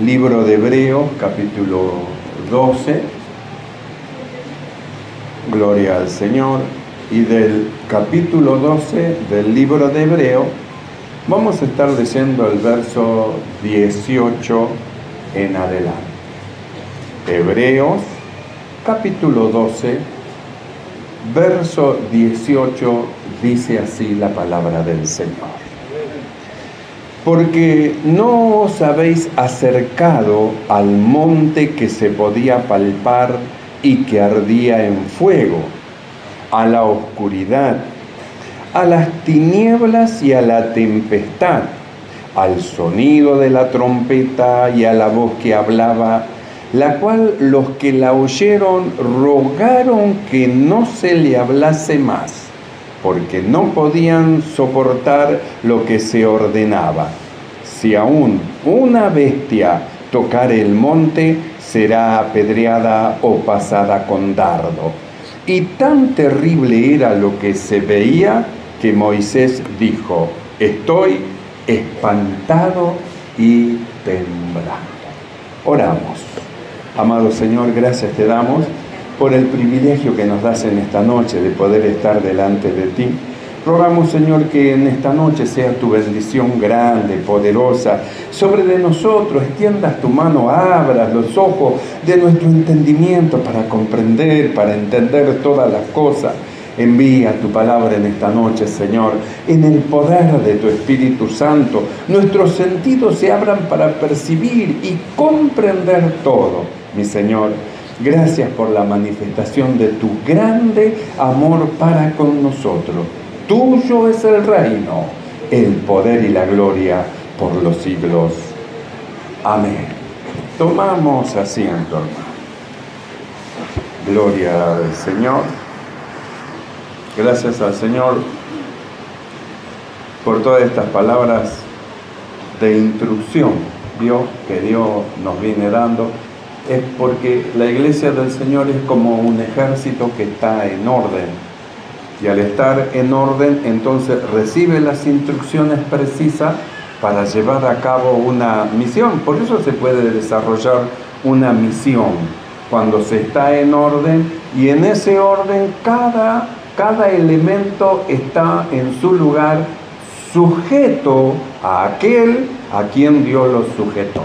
Libro de Hebreos, capítulo 12. Gloria al Señor. Y del capítulo 12 del libro de Hebreos, vamos a estar leyendo el verso 18 en adelante. Hebreos, capítulo 12, verso 18, dice así la palabra del Señor. Porque no os habéis acercado al monte que se podía palpar y que ardía en fuego, a la oscuridad, a las tinieblas y a la tempestad, al sonido de la trompeta y a la voz que hablaba, la cual los que la oyeron rogaron que no se le hablase más, porque no podían soportar lo que se ordenaba. Si aún una bestia tocare el monte, será apedreada o pasada con dardo. Y tan terrible era lo que se veía que Moisés dijo: estoy espantado y temblando. Oramos. Amado Señor, gracias te damos por el privilegio que nos das en esta noche de poder estar delante de ti. Rogamos, Señor, que en esta noche sea tu bendición grande, poderosa, sobre de nosotros. Extiendas tu mano, abras los ojos de nuestro entendimiento para comprender, para entender todas las cosas. Envía tu palabra en esta noche, Señor, en el poder de tu Espíritu Santo. Nuestros sentidos se abran para percibir y comprender todo, mi Señor. Gracias por la manifestación de tu grande amor para con nosotros. Tuyo es el reino, el poder y la gloria por los siglos. Amén. Tomamos asiento, hermano. Gloria al Señor. Gracias al Señor por todas estas palabras de instrucción, Dios, que Dios nos viene dando. Es porque la iglesia del Señor es como un ejército que está en orden. Y al estar en orden, entonces recibe las instrucciones precisas para llevar a cabo una misión. Por eso se puede desarrollar una misión cuando se está en orden, y en ese orden cada elemento está en su lugar, sujeto a aquel a quien Dios lo sujetó.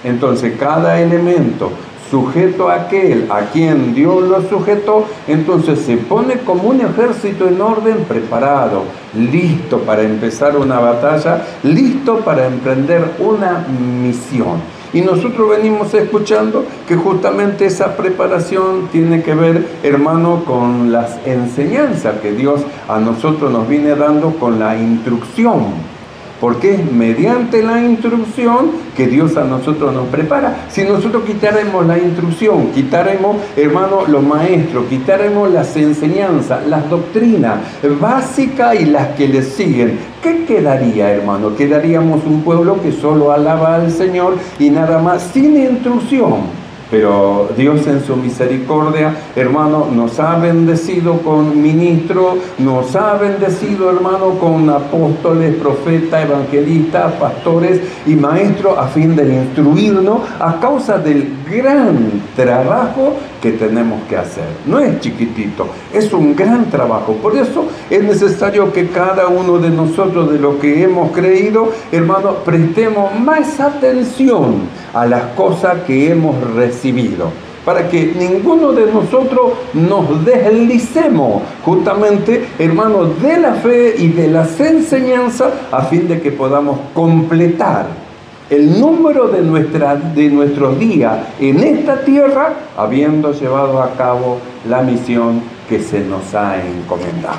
Entonces cada elemento sujeto a aquel a quien Dios lo sujetó, entonces se pone como un ejército en orden, preparado, listo para empezar una batalla, listo para emprender una misión. Y nosotros venimos escuchando que justamente esa preparación tiene que ver, hermano, con las enseñanzas que Dios a nosotros nos viene dando, con la instrucción. Porque es mediante la instrucción que Dios a nosotros nos prepara. Si nosotros quitáramos la instrucción, quitáramos, hermano, los maestros, quitáramos las enseñanzas, las doctrinas básicas y las que le siguen, ¿qué quedaría, hermano? Quedaríamos un pueblo que solo alaba al Señor y nada más, sin instrucción. Pero Dios en su misericordia, hermano, nos ha bendecido con ministros, nos ha bendecido, hermano, con apóstoles, profetas, evangelistas, pastores y maestros, a fin de instruirnos a causa del gran trabajo que tenemos que hacer. No es chiquitito, es un gran trabajo. Por eso es necesario que cada uno de nosotros, de lo que hemos creído, hermano, prestemos más atención a las cosas que hemos recibido, para que ninguno de nosotros nos deslicemos justamente, hermano, de la fe y de las enseñanzas, a fin de que podamos completar el número de nuestros días en esta tierra, habiendo llevado a cabo la misión que se nos ha encomendado.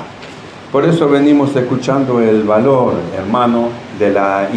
Por eso venimos escuchando el valor, hermano, de la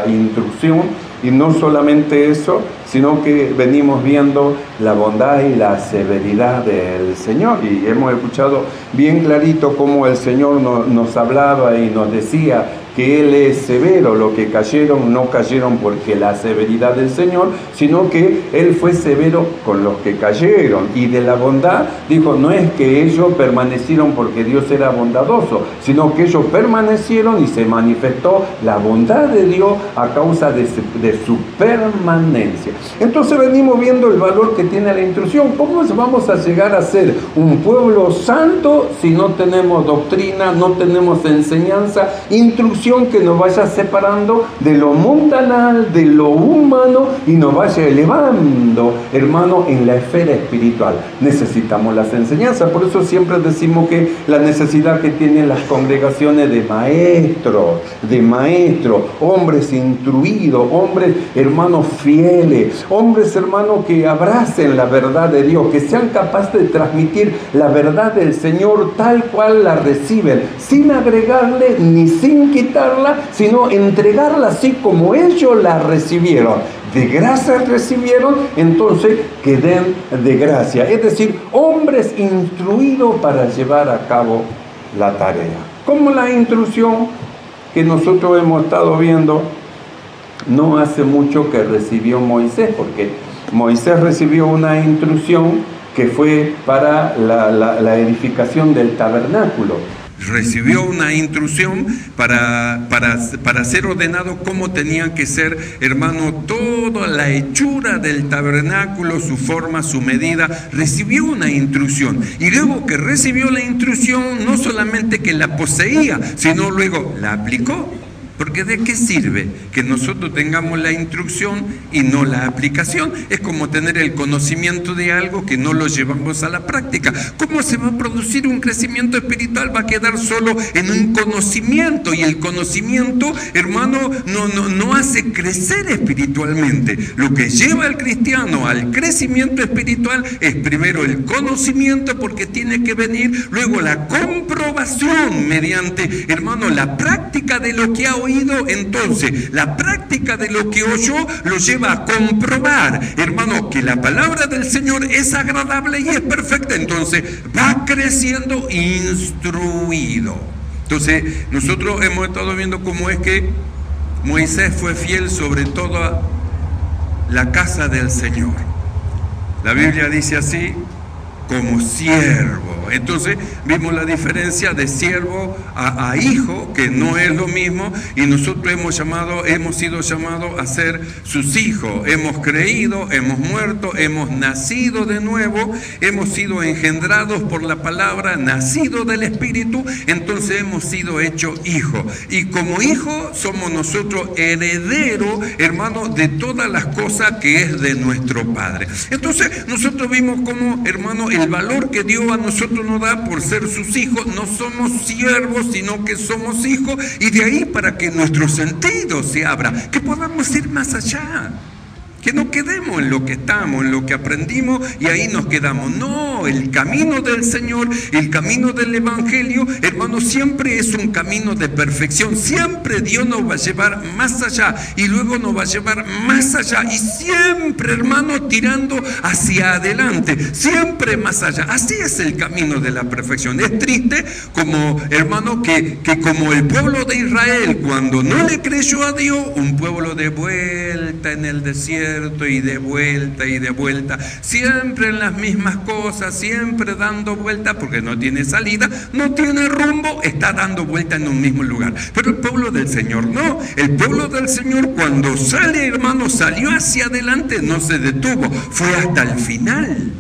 instrucción. Y no solamente eso, sino que venimos viendo la bondad y la severidad del Señor. Y hemos escuchado bien clarito cómo el Señor nos hablaba y nos decía que Él es severo. Los que cayeron no cayeron porque la severidad del Señor, sino que Él fue severo con los que cayeron. Y de la bondad, dijo, no es que ellos permanecieron porque Dios era bondadoso, sino que ellos permanecieron y se manifestó la bondad de Dios a causa de su permanencia. Entonces venimos viendo el valor que tiene la instrucción. ¿Cómo vamos a llegar a ser un pueblo santo si no tenemos doctrina, no tenemos enseñanza, instrucción que nos vaya separando de lo mundanal, de lo humano y nos vaya elevando, hermano, en la esfera espiritual? Necesitamos las enseñanzas. Por eso siempre decimos que la necesidad que tienen las congregaciones de maestros, hombres instruidos, hombres, hermanos, fieles, hombres, hermanos, que abracen la verdad de Dios, que sean capaces de transmitir la verdad del Señor tal cual la reciben, sin agregarle ni sin quitarla, sino entregarla así como ellos la recibieron. De gracia recibieron, entonces que den de gracia. Es decir, hombres instruidos para llevar a cabo la tarea. Como la instrucción que nosotros hemos estado viendo no hace mucho que recibió Moisés, porque Moisés recibió una instrucción que fue para la edificación del tabernáculo. Recibió una instrucción para ser ordenado cómo tenía que ser, hermano, toda la hechura del tabernáculo, su forma, su medida. Recibió una instrucción. Y luego que recibió la instrucción, no solamente que la poseía, sino luego la aplicó. Porque ¿de qué sirve que nosotros tengamos la instrucción y no la aplicación? Es como tener el conocimiento de algo que no lo llevamos a la práctica. ¿Cómo se va a producir un crecimiento espiritual? Va a quedar solo en un conocimiento, y el conocimiento, hermano, no hace crecer espiritualmente. Lo que lleva al cristiano al crecimiento espiritual es primero el conocimiento, porque tiene que venir luego la comprobación mediante, hermano, la práctica de lo que ha oído. Entonces la práctica de lo que oyó lo lleva a comprobar, hermano, que la palabra del Señor es agradable y es perfecta. Entonces va creciendo instruido. Entonces nosotros hemos estado viendo cómo es que Moisés fue fiel sobre toda la casa del Señor. La Biblia dice así: como siervo. Entonces vimos la diferencia de siervo a hijo, que no es lo mismo, y nosotros hemos sido llamados a ser sus hijos. Hemos creído, hemos muerto, hemos nacido de nuevo, hemos sido engendrados por la palabra, nacido del Espíritu, entonces hemos sido hechos hijos. Y como hijos somos nosotros herederos, hermanos, de todas las cosas que es de nuestro Padre. Entonces nosotros vimos cómo, hermano, el valor que Dios a nosotros nos da por ser sus hijos. No somos siervos, sino que somos hijos, y de ahí para que nuestro sentido se abra, que podamos ir más allá, que no quedemos en lo que estamos, en lo que aprendimos y ahí nos quedamos. No, el camino del Señor, el camino del Evangelio, hermano, siempre es un camino de perfección. Siempre Dios nos va a llevar más allá y luego nos va a llevar más allá, y siempre, hermano, tirando hacia adelante, siempre más allá. Así es el camino de la perfección. Es triste, como, hermano, que como el pueblo de Israel, cuando no le creyó a Dios, un pueblo de vuelta en el desierto, y de vuelta, siempre en las mismas cosas, siempre dando vuelta, porque no tiene salida, no tiene rumbo, está dando vuelta en un mismo lugar. Pero el pueblo del Señor no. El pueblo del Señor, cuando sale, hermano, salió hacia adelante, no se detuvo, fue hasta el final.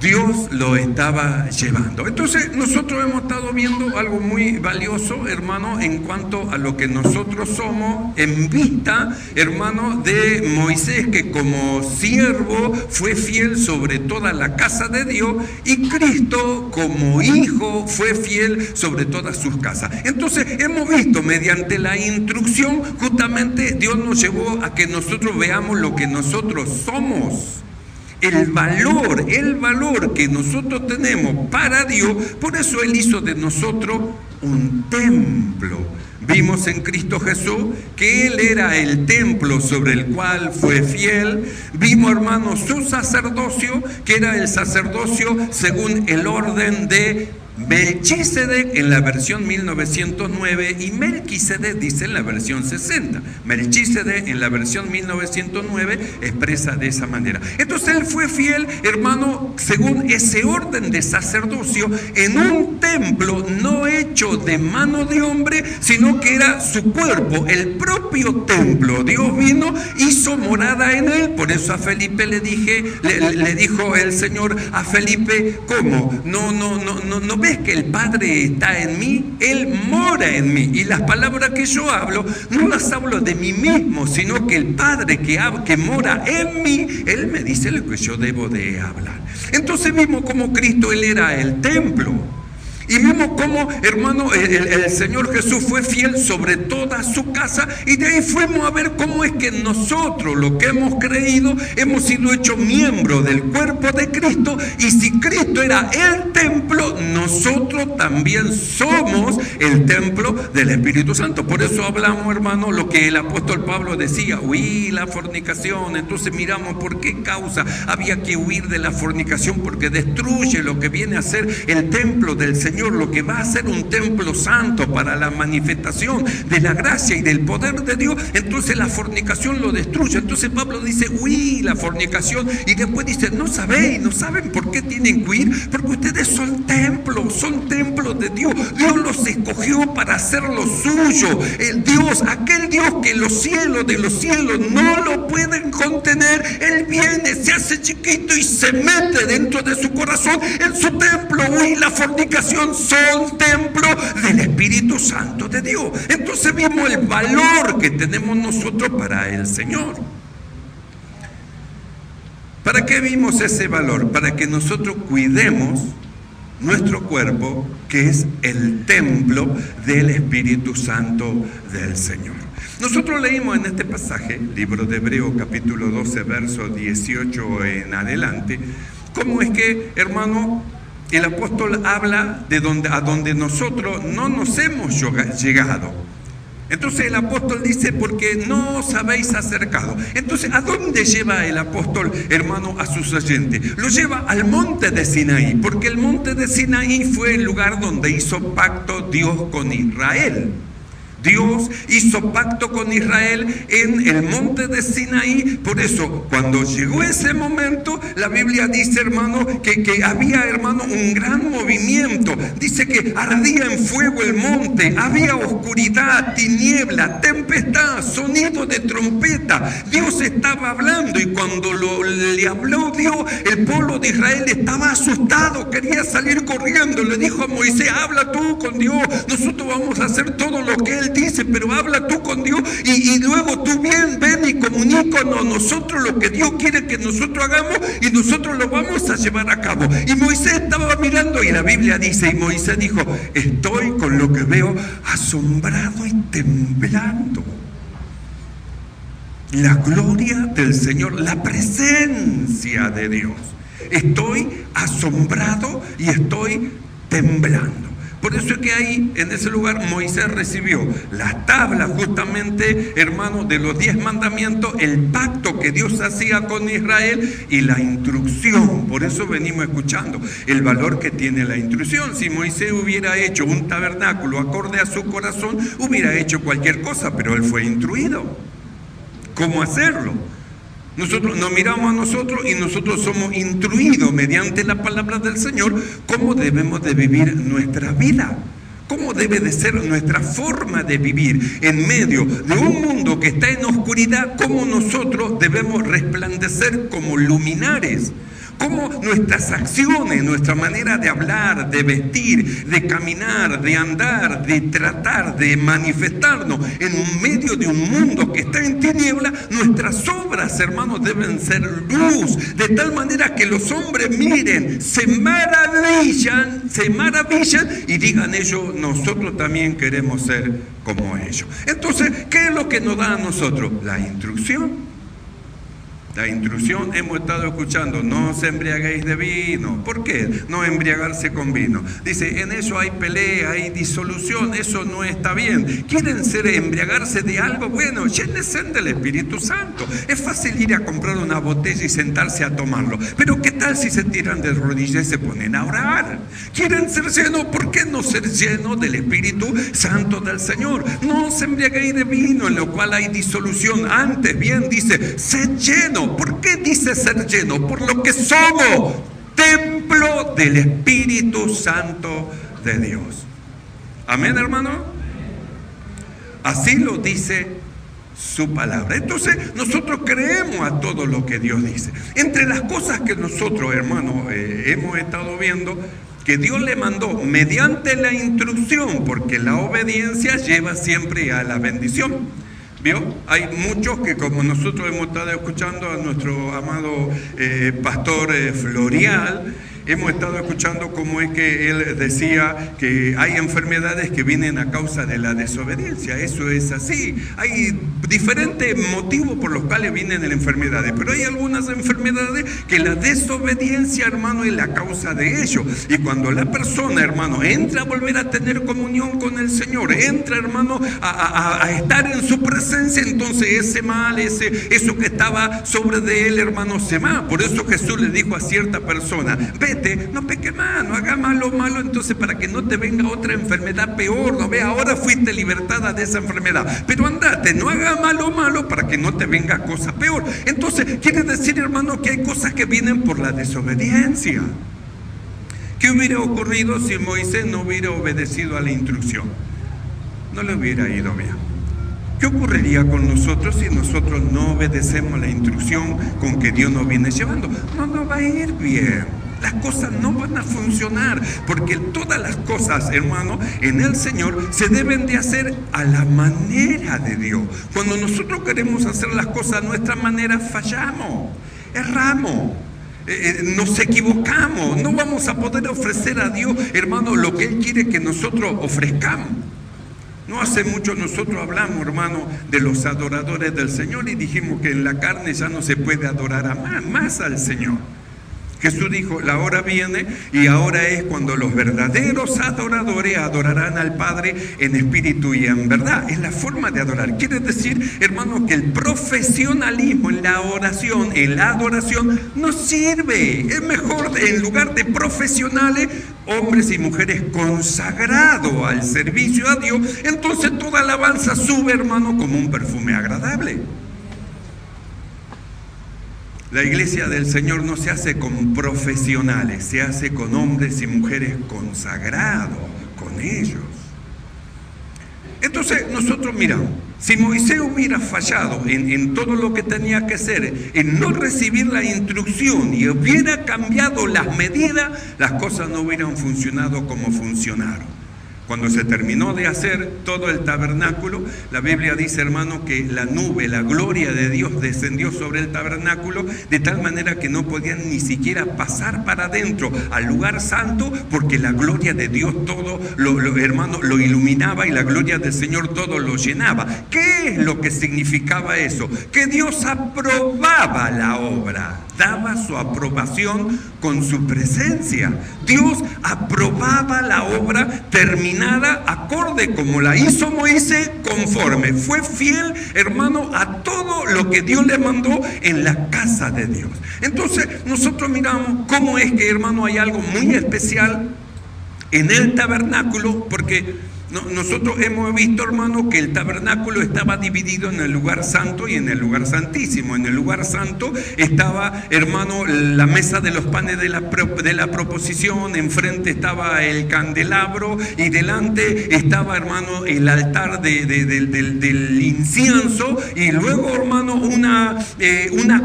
Dios lo estaba llevando. Entonces nosotros hemos estado viendo algo muy valioso, hermano, en cuanto a lo que nosotros somos, en vista, hermano, de Moisés, que como siervo fue fiel sobre toda la casa de Dios, y Cristo como hijo fue fiel sobre todas sus casas. Entonces hemos visto, mediante la instrucción, justamente Dios nos llevó a que nosotros veamos lo que nosotros somos. El valor que nosotros tenemos para Dios. Por eso Él hizo de nosotros un templo. Vimos en Cristo Jesús que Él era el templo sobre el cual fue fiel. Vimos, hermanos, su sacerdocio, que era el sacerdocio según el orden de Melquisedec en la versión 1909 y Melquisedec dice en la versión 60. Melquisedec en la versión 1909 expresa de esa manera. Entonces él fue fiel, hermano, según ese orden de sacerdocio en un templo no hecho de mano de hombre, sino que era su cuerpo, el propio templo. Dios vino, hizo morada en él. Por eso a Felipe le dijo el Señor a Felipe, ¿cómo? ¿No ves que el Padre está en mí? Él mora en mí. Y las palabras que yo hablo, no las hablo de mí mismo, sino que el Padre que mora en mí, Él me dice lo que yo debo de hablar. Entonces vimos como Cristo, Él era el templo. Y vimos cómo, hermano, el Señor Jesús fue fiel sobre toda su casa, y de ahí fuimos a ver cómo es que nosotros, lo que hemos creído, hemos sido hechos miembros del cuerpo de Cristo, y si Cristo era el templo, nosotros también somos el templo del Espíritu Santo. Por eso hablamos, hermano, lo que el apóstol Pablo decía, huir la fornicación. Entonces miramos por qué causa había que huir de la fornicación, porque destruye lo que viene a ser el templo del Señor, lo que va a ser un templo santo para la manifestación de la gracia y del poder de Dios. Entonces la fornicación lo destruye. Entonces Pablo dice, huí la fornicación, y después dice, no saben por qué tienen que huir, porque ustedes son templos de Dios. Dios los escogió para hacer lo suyo. Aquel Dios que los cielos de los cielos no lo pueden contener, Él viene, se hace chiquito y se mete dentro de su corazón, en su templo. Huí la fornicación, son templo del Espíritu Santo de Dios. Entonces vimos el valor que tenemos nosotros para el Señor. ¿Para qué vimos ese valor? Para que nosotros cuidemos nuestro cuerpo, que es el templo del Espíritu Santo del Señor. Nosotros leímos en este pasaje, libro de Hebreos capítulo 12, verso 18 en adelante, cómo es que, hermano, el apóstol habla de a donde nosotros no nos hemos llegado. Entonces el apóstol dice, porque no os habéis acercado. Entonces, ¿a dónde lleva el apóstol, hermano, a sus oyentes? Lo lleva al monte de Sinaí, porque el monte de Sinaí fue el lugar donde hizo pacto Dios con Israel. Dios hizo pacto con Israel en el monte de Sinaí. Por eso, cuando llegó ese momento, la Biblia dice, hermano, que había, hermano, un gran movimiento. Dice que ardía en fuego el monte, había oscuridad, tiniebla, tempestad, sonido de trompeta. Dios estaba hablando, y cuando le habló Dios, el pueblo de Israel estaba asustado, quería salir corriendo. Le dijo a Moisés, habla tú con Dios, nosotros vamos a hacer todo lo que Él dice, pero habla tú con Dios, y luego tú ven y comunícanos nosotros lo que Dios quiere que nosotros hagamos, y nosotros lo vamos a llevar a cabo. Y Moisés estaba mirando, y la Biblia dice, y Moisés dijo, estoy con lo que veo asombrado y temblando. La gloria del Señor, la presencia de Dios. Estoy asombrado y estoy temblando. Por eso es que ahí, en ese lugar, Moisés recibió las tablas, justamente, hermano, de los 10 mandamientos, el pacto que Dios hacía con Israel y la instrucción. Por eso venimos escuchando el valor que tiene la instrucción. Si Moisés hubiera hecho un tabernáculo acorde a su corazón, hubiera hecho cualquier cosa, pero él fue instruido cómo hacerlo. Nosotros nos miramos a nosotros, y nosotros somos instruidos mediante la palabra del Señor cómo debemos de vivir nuestra vida, cómo debe de ser nuestra forma de vivir en medio de un mundo que está en oscuridad, cómo nosotros debemos resplandecer como luminares. Cómo nuestras acciones, nuestra manera de hablar, de vestir, de caminar, de andar, de tratar, de manifestarnos en medio de un mundo que está en tiniebla, nuestras obras, hermanos, deben ser luz, de tal manera que los hombres miren, se maravillan y digan ellos, nosotros también queremos ser como ellos. Entonces, ¿qué es lo que nos da a nosotros? La instrucción. La instrucción hemos estado escuchando, no os embriaguéis de vino. ¿Por qué? No embriagarse con vino. Dice, en eso hay pelea, hay disolución, eso no está bien. ¿Quieren embriagarse de algo? Bueno, llénense del Espíritu Santo. Es fácil ir a comprar una botella y sentarse a tomarlo. Pero ¿qué tal si se tiran de rodillas y se ponen a orar? ¿Quieren ser llenos? ¿Por qué no ser llenos del Espíritu Santo del Señor? No os embriaguéis de vino, en lo cual hay disolución. Antes bien dice, sed lleno. ¿Por qué dice ser lleno? Por lo que somos templo del Espíritu Santo de Dios. Amén, hermano. Así lo dice su palabra. Entonces nosotros creemos a todo lo que Dios dice. Entre las cosas que nosotros, hermano, hemos estado viendo, que Dios le mandó mediante la instrucción, porque la obediencia lleva siempre a la bendición. ¿Vio? Hay muchos que, como nosotros hemos estado escuchando a nuestro amado pastor Florial, hemos estado escuchando cómo es que él decía que hay enfermedades que vienen a causa de la desobediencia. Eso es así. Hay diferentes motivos por los cuales vienen las enfermedades, pero hay algunas enfermedades que la desobediencia, hermano, es la causa de ello. Y cuando la persona, hermano, entra a volver a tener comunión con el Señor, entra, hermano, a estar en su presencia, entonces ese mal, eso que estaba sobre de él, hermano, se va. Por eso Jesús le dijo a cierta persona, vete, no peque más, no haga malo, entonces para que no te venga otra enfermedad peor. No ve, ahora fuiste libertada de esa enfermedad, pero andate, no haga malo para que no te venga cosa peor. Entonces quiere decir, hermano, que hay cosas que vienen por la desobediencia. ¿Qué hubiera ocurrido si Moisés no hubiera obedecido a la instrucción? No le hubiera ido bien. ¿Qué ocurriría con nosotros si nosotros no obedecemos la instrucción con que Dios nos viene llevando? No nos va a ir bien. Las cosas no van a funcionar, porque todas las cosas, hermano, en el Señor se deben de hacer a la manera de Dios. Cuando nosotros queremos hacer las cosas a nuestra manera, fallamos, erramos. Nos equivocamos, no vamos a poder ofrecer a Dios, hermano, lo que Él quiere que nosotros ofrezcamos. No hace mucho nosotros hablamos, hermano, de los adoradores del Señor y dijimos que en la carne ya no se puede adorar más al Señor. Jesús dijo, la hora viene y ahora es cuando los verdaderos adoradores adorarán al Padre en espíritu y en verdad. Es la forma de adorar. Quiere decir, hermano, que el profesionalismo en la oración, en la adoración, no sirve. Es mejor, en lugar de profesionales, hombres y mujeres consagrados al servicio a Dios. Entonces toda alabanza sube, hermano, como un perfume agradable. La iglesia del Señor no se hace con profesionales, se hace con hombres y mujeres consagrados con ellos. Entonces nosotros miramos, si Moisés hubiera fallado en todo lo que tenía que hacer, en no recibir la instrucción y hubiera cambiado las medidas, las cosas no hubieran funcionado como funcionaron. Cuando se terminó de hacer todo el tabernáculo, la Biblia dice, hermano, que la nube, la gloria de Dios descendió sobre el tabernáculo de tal manera que no podían ni siquiera pasar para adentro al lugar santo, porque la gloria de Dios todo hermano, lo iluminaba y la gloria del Señor todo lo llenaba. ¿Qué es lo que significaba eso? Que Dios aprobaba la obra, daba su aprobación con su presencia. Dios aprobaba la obra terminada acorde como la hizo Moisés, conforme. Fue fiel, hermano, a todo lo que Dios le mandó en la casa de Dios. Entonces nosotros miramos cómo es que, hermano, hay algo muy especial en el tabernáculo, porque nosotros hemos visto, hermano, que el tabernáculo estaba dividido en el lugar santo y en el lugar santísimo. En el lugar santo estaba, hermano, la mesa de los panes de la proposición, enfrente estaba el candelabro y delante estaba, hermano, el altar del incienso, y luego, hermano, una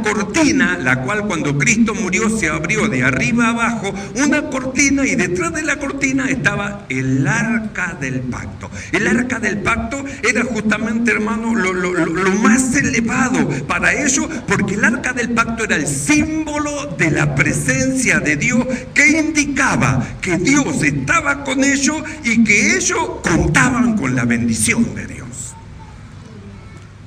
cortina, la cual cuando Cristo murió se abrió de arriba a abajo, una cortina, y detrás de la cortina estaba el arca del pacto. El arca del pacto era justamente, hermano, lo más elevado para ellos, porque el arca del pacto era el símbolo de la presencia de Dios, que indicaba que Dios estaba con ellos y que ellos contaban con la bendición de Dios.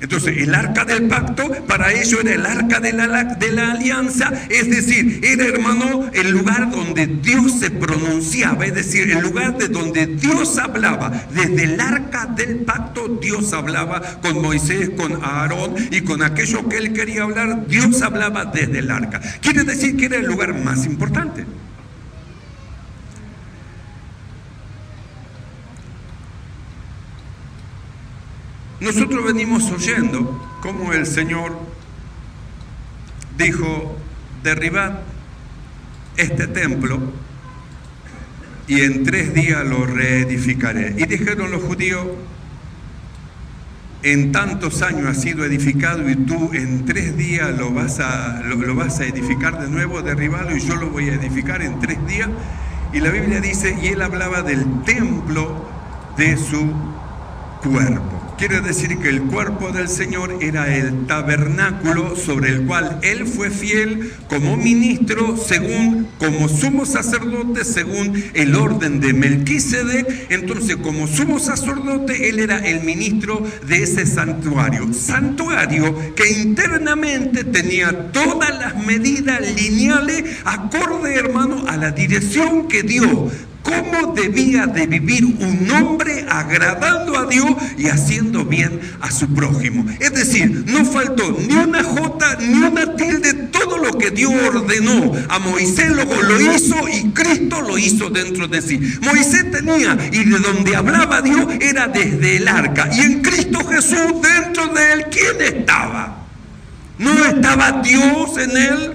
Entonces, el arca del pacto, para ellos era el arca de la alianza, es decir, era, hermano, el lugar donde Dios se pronunciaba, es decir, el lugar de donde Dios hablaba. Desde el arca del pacto, Dios hablaba con Moisés, con Aarón y con aquello que él quería hablar, Dios hablaba desde el arca. Quiere decir que era el lugar más importante. Nosotros venimos oyendo cómo el Señor dijo: derribad este templo y en 3 días lo reedificaré. Y dijeron los judíos: en tantos años ha sido edificado y tú en 3 días lo vas a edificar de nuevo, derribarlo, y yo lo voy a edificar en 3 días. Y la Biblia dice, y él hablaba del templo de su cuerpo. Quiere decir que el cuerpo del Señor era el tabernáculo sobre el cual Él fue fiel como ministro, como sumo sacerdote, según el orden de Melquisedec. Entonces, como sumo sacerdote, Él era el ministro de ese santuario. Santuario que internamente tenía todas las medidas lineales, acorde, hermano, a la dirección que dio. ¿Cómo debía de vivir un hombre agradando a Dios y haciendo bien a su prójimo? Es decir, no faltó ni una jota ni una tilde. Todo lo que Dios ordenó a Moisés lo hizo, y Cristo lo hizo dentro de sí. Moisés tenía, y de donde hablaba Dios era desde el arca, y en Cristo Jesús, dentro de él, ¿quién estaba? ¿No estaba Dios en él?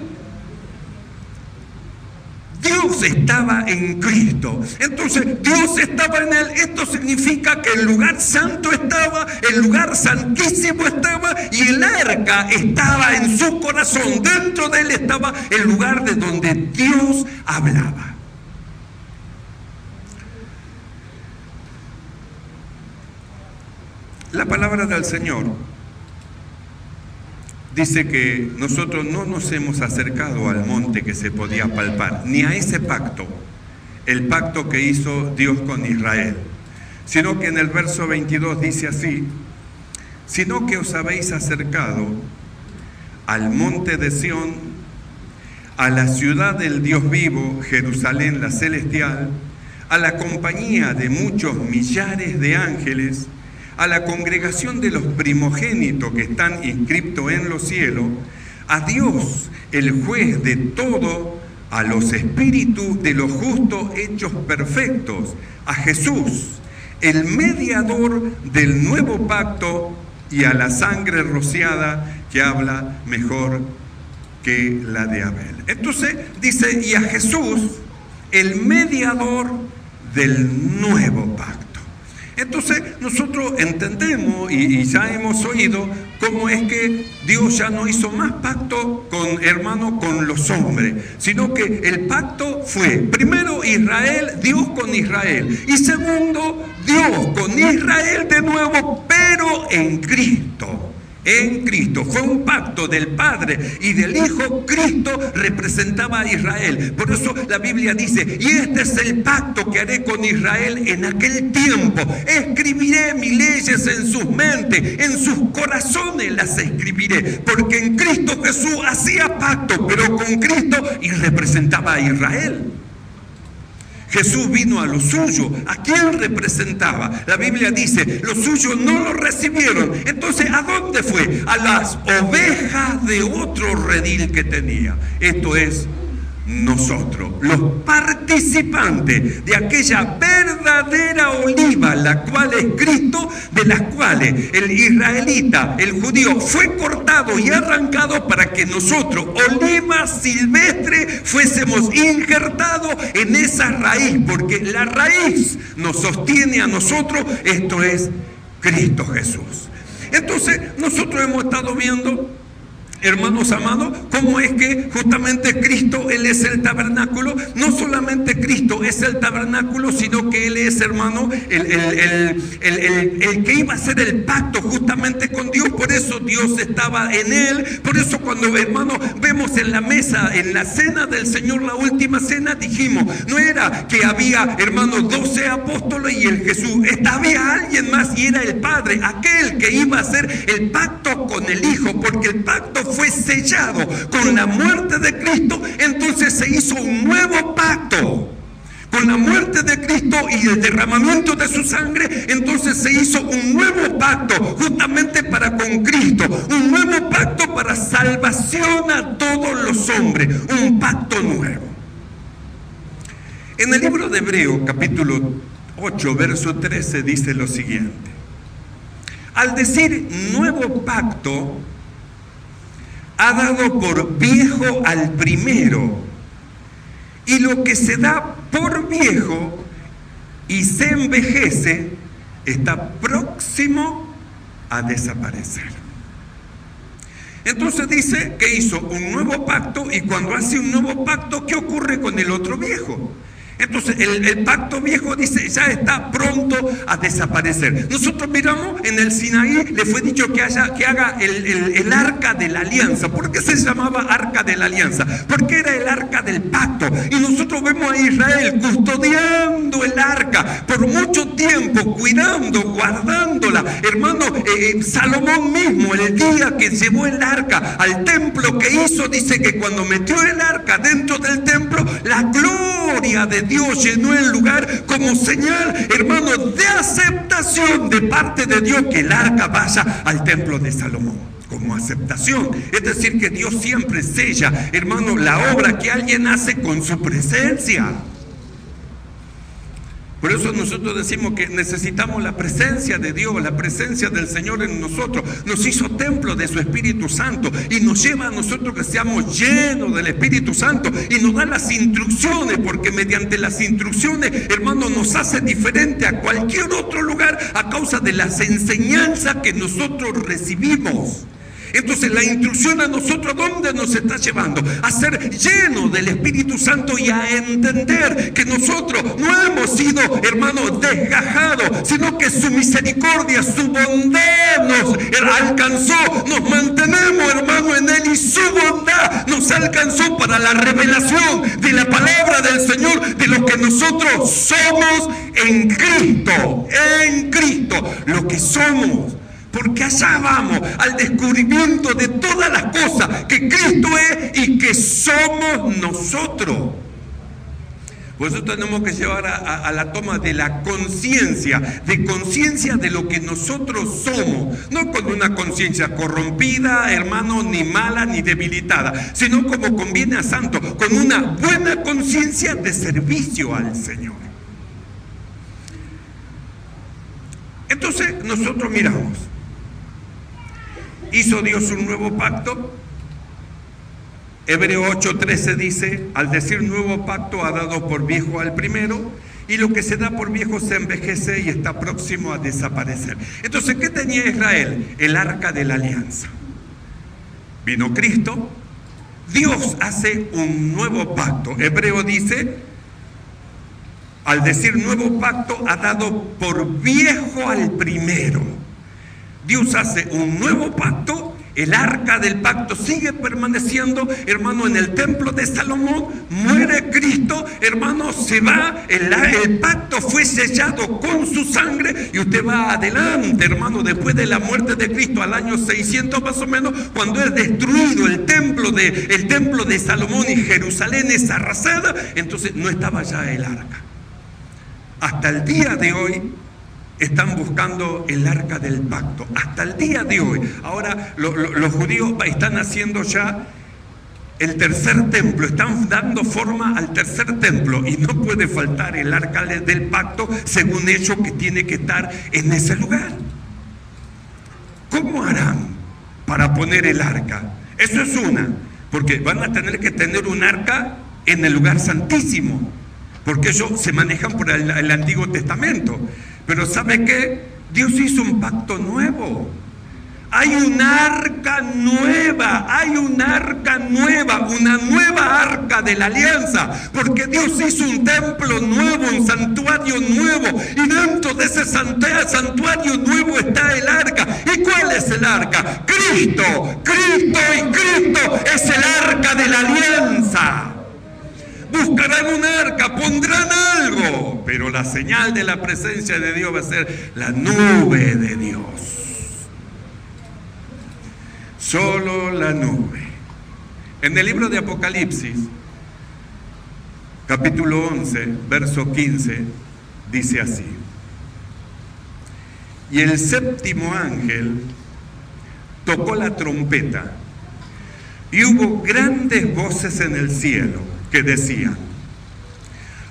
Dios estaba en Cristo. Entonces, Dios estaba en él. Esto significa que el lugar santo estaba, el lugar santísimo estaba, y el arca estaba en su corazón. Dentro de él estaba el lugar de donde Dios hablaba. La palabra del Señor dice que nosotros no nos hemos acercado al monte que se podía palpar, ni a ese pacto, el pacto que hizo Dios con Israel, sino que en el verso 22 dice así: sino que os habéis acercado al monte de Sión, a la ciudad del Dios vivo, Jerusalén la celestial, a la compañía de muchos millares de ángeles, a la congregación de los primogénitos que están inscriptos en los cielos, a Dios, el juez de todo, a los espíritus de los justos hechos perfectos, a Jesús, el mediador del nuevo pacto, y a la sangre rociada que habla mejor que la de Abel. Entonces dice, y a Jesús, el mediador del nuevo pacto. Entonces nosotros entendemos y ya hemos oído cómo es que Dios ya no hizo más pacto con los hombres, sino que el pacto fue primero Dios con Israel, y segundo Dios con Israel de nuevo, pero en Cristo. En Cristo. Fue un pacto del Padre y del Hijo. Cristo representaba a Israel. Por eso la Biblia dice, y este es el pacto que haré con Israel en aquel tiempo. Escribiré mis leyes en sus mentes, en sus corazones las escribiré. Porque en Cristo Jesús hacía pacto, pero con Cristo, y representaba a Israel. Jesús vino a los suyos. ¿A quién representaba? La Biblia dice, los suyos no lo recibieron. Entonces, ¿a dónde fue? A las ovejas de otro redil que tenía. Esto es nosotros, los participantes de aquella verdadera oliva, la cual es Cristo, de las cuales el israelita, el judío, fue cortado y arrancado para que nosotros, oliva silvestre, fuésemos injertados en esa raíz, porque la raíz nos sostiene a nosotros. Esto es Cristo Jesús. Entonces nosotros hemos estado viendo, hermanos amados, cómo es que justamente Cristo, Él es el tabernáculo. No solamente Cristo es el tabernáculo, sino que Él es, hermano, el que iba a hacer el pacto justamente con Dios. Por eso Dios estaba en Él. Por eso cuando, hermano, vemos en la mesa, en la cena del Señor, la última cena, dijimos, no era que había, hermano, 12 apóstoles y el Jesús. Había alguien más y era el Padre, aquel que iba a hacer el pacto con el Hijo, porque el pacto fue sellado con la muerte de Cristo. Entonces se hizo un nuevo pacto. Con la muerte de Cristo y el derramamiento de su sangre, entonces se hizo un nuevo pacto justamente para con Cristo, un nuevo pacto para salvación a todos los hombres, un pacto nuevo. En el libro de Hebreos, capítulo 8, verso 13, dice lo siguiente: al decir nuevo pacto, ha dado por viejo al primero, y lo que se da por viejo y se envejece está próximo a desaparecer. Entonces dice que hizo un nuevo pacto, y cuando hace un nuevo pacto, ¿qué ocurre con el otro viejo? Entonces el pacto viejo, dice, ya está pronto a desaparecer. Nosotros miramos en el Sinaí, le fue dicho que haga el arca de la alianza. ¿Por qué se llamaba arca de la alianza? Porque era el arca del pacto. Y nosotros vemos a Israel custodiando el arca por mucho tiempo, cuidando, guardándola. Hermano, Salomón mismo, el día que llevó el arca al templo, que hizo, dice que cuando metió el arca dentro del templo, la gloria de Dios llenó el lugar como señal, hermano, de aceptación de parte de Dios, que el arca vaya al templo de Salomón como aceptación. Es decir, que Dios siempre sella, hermano, la obra que alguien hace con su presencia. Por eso nosotros decimos que necesitamos la presencia de Dios, la presencia del Señor en nosotros. Nos hizo templo de su Espíritu Santo y nos lleva a nosotros que seamos llenos del Espíritu Santo, y nos da las instrucciones, porque mediante las instrucciones, hermano, nos hace diferente a cualquier otro lugar a causa de las enseñanzas que nosotros recibimos. Entonces la instrucción a nosotros, ¿dónde nos está llevando? A ser llenos del Espíritu Santo y a entender que nosotros no hemos sido, hermanos, desgajados, sino que su misericordia, su bondad nos alcanzó. Nos mantenemos, hermano, en Él, y su bondad nos alcanzó para la revelación de la palabra del Señor, de lo que nosotros somos en Cristo, lo que somos. Porque allá vamos, al descubrimiento de todas las cosas que Cristo es y que somos nosotros. Por eso tenemos que llevar a la toma de la conciencia de lo que nosotros somos. No con una conciencia corrompida, hermano, ni mala, ni debilitada, sino como conviene a santo, con una buena conciencia de servicio al Señor. Entonces nosotros miramos. Hizo Dios un nuevo pacto. Hebreos 8:13 dice: al decir nuevo pacto, ha dado por viejo al primero, y lo que se da por viejo se envejece y está próximo a desaparecer. Entonces, ¿qué tenía Israel? El arca de la alianza. Vino Cristo, Dios hace un nuevo pacto. Hebreo dice: al decir nuevo pacto, ha dado por viejo al primero. Dios hace un nuevo pacto, el arca del pacto sigue permaneciendo, hermano, en el templo de Salomón. Muere Cristo, hermano, se va, el pacto fue sellado con su sangre, y usted va adelante, hermano, después de la muerte de Cristo, al año 600 más o menos, cuando es destruido el templo de Salomón y Jerusalén es arrasada. Entonces no estaba ya el arca. Hasta el día de hoy están buscando el arca del pacto, hasta el día de hoy. Ahora los judíos están haciendo ya el tercer templo, están dando forma al tercer templo, y no puede faltar el arca del pacto, según ellos, que tiene que estar en ese lugar. ¿Cómo harán para poner el arca? Eso es una, porque van a tener que tener un arca en el lugar santísimo, porque ellos se manejan por el Antiguo Testamento. Pero ¿sabe qué? Dios hizo un pacto nuevo. Hay un arca nueva hay una arca nueva, una nueva arca de la alianza, porque Dios hizo un templo nuevo, un santuario nuevo, y dentro de ese santuario nuevo está el arca. ¿Y cuál es el arca? Cristo, Cristo, y Cristo es el arca de la alianza. Buscarán un arca, pondrán algo, pero la señal de la presencia de Dios va a ser la nube de Dios. Solo la nube. En el libro de Apocalipsis, capítulo 11, verso 15, dice así: y el séptimo ángel tocó la trompeta, y hubo grandes voces en el cielo que decían: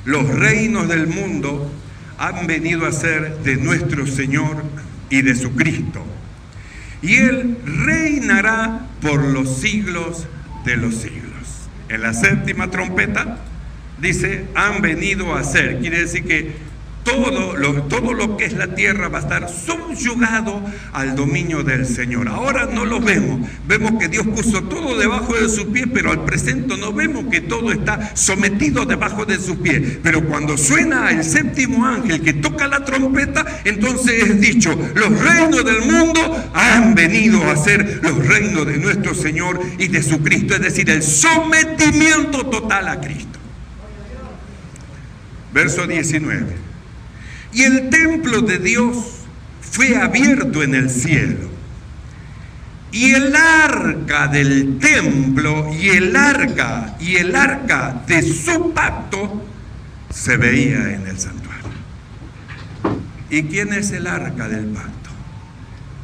los reinos del mundo han venido a ser de nuestro Señor y de su Cristo, y Él reinará por los siglos de los siglos. En la séptima trompeta dice: han venido a ser, quiere decir que todo lo que es la tierra va a estar subyugado al dominio del Señor. Ahora no lo vemos, vemos que Dios puso todo debajo de sus pies, pero al presente no vemos que todo está sometido debajo de sus pies. Pero cuando suena el séptimo ángel que toca la trompeta, entonces es dicho: los reinos del mundo han venido a ser los reinos de nuestro Señor y de su Cristo, es decir, el sometimiento total a Cristo. Verso 19: y el templo de Dios fue abierto en el cielo, y el arca del templo y el arca de su pacto se veía en el santuario. ¿Y quién es el arca del pacto?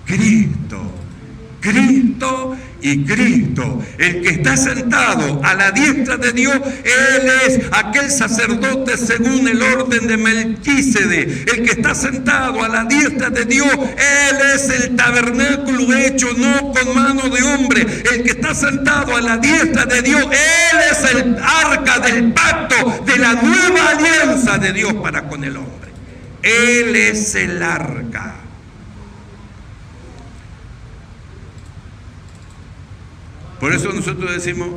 Cristo. Cristo y Cristo, el que está sentado a la diestra de Dios. Él es aquel sacerdote según el orden de Melquísedec, el que está sentado a la diestra de Dios. Él es el tabernáculo hecho no con mano de hombre, el que está sentado a la diestra de Dios. Él es el arca del pacto, de la nueva alianza de Dios para con el hombre. Él es el arca. Por eso nosotros decimos: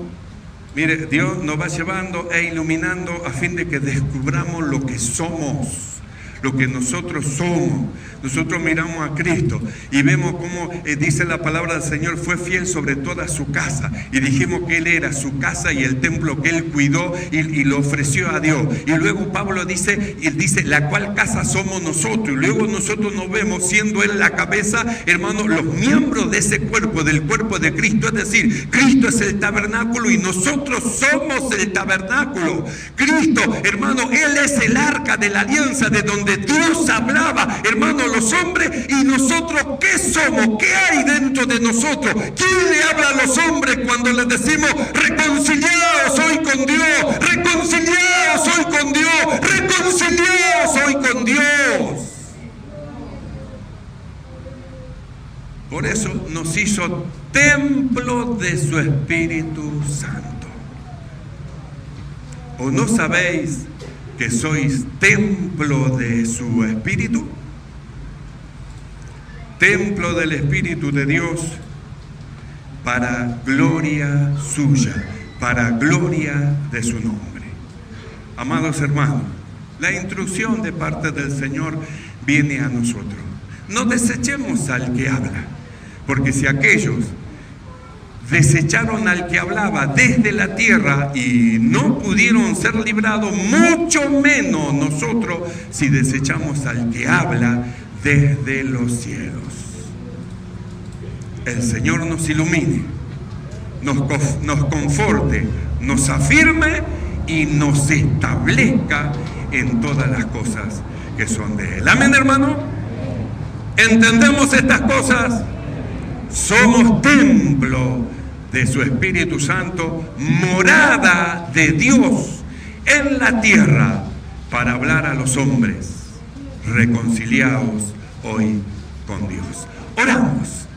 mire, Dios nos va llevando e iluminando a fin de que descubramos lo que somos, lo que nosotros somos. Nosotros miramos a Cristo y vemos cómo dice la palabra del Señor: fue fiel sobre toda su casa. Y dijimos que Él era su casa y el templo que Él cuidó y lo ofreció a Dios. Y luego Pablo dice, la cual casa somos nosotros. Y luego nosotros nos vemos siendo Él la cabeza, hermano, los miembros de ese cuerpo, del cuerpo de Cristo. Es decir, Cristo es el tabernáculo y nosotros somos el tabernáculo. Cristo, hermano, Él es el arca de la alianza, de donde Dios hablaba, hermano, los hombres. Y nosotros, ¿qué somos? ¿Qué hay dentro de nosotros? ¿Quién le habla a los hombres cuando les decimos: reconciliados hoy con Dios, reconciliados hoy con Dios, reconciliados hoy con Dios? Por eso nos hizo templo de su Espíritu Santo. ¿O no sabéis que sois templo de su Espíritu? Templo del Espíritu de Dios, para gloria suya, para gloria de su nombre. Amados hermanos, la instrucción de parte del Señor viene a nosotros. No desechemos al que habla, porque si aquellos desecharon al que hablaba desde la tierra y no pudieron ser librados, mucho menos nosotros si desechamos al que habla desde los cielos. El Señor nos ilumine, nos conforte, nos afirme y nos establezca en todas las cosas que son de Él. Amén, hermano. ¿Entendemos estas cosas? Somos templo de su Espíritu Santo, morada de Dios en la tierra, para hablar a los hombres: reconciliados hoy con Dios. Oramos.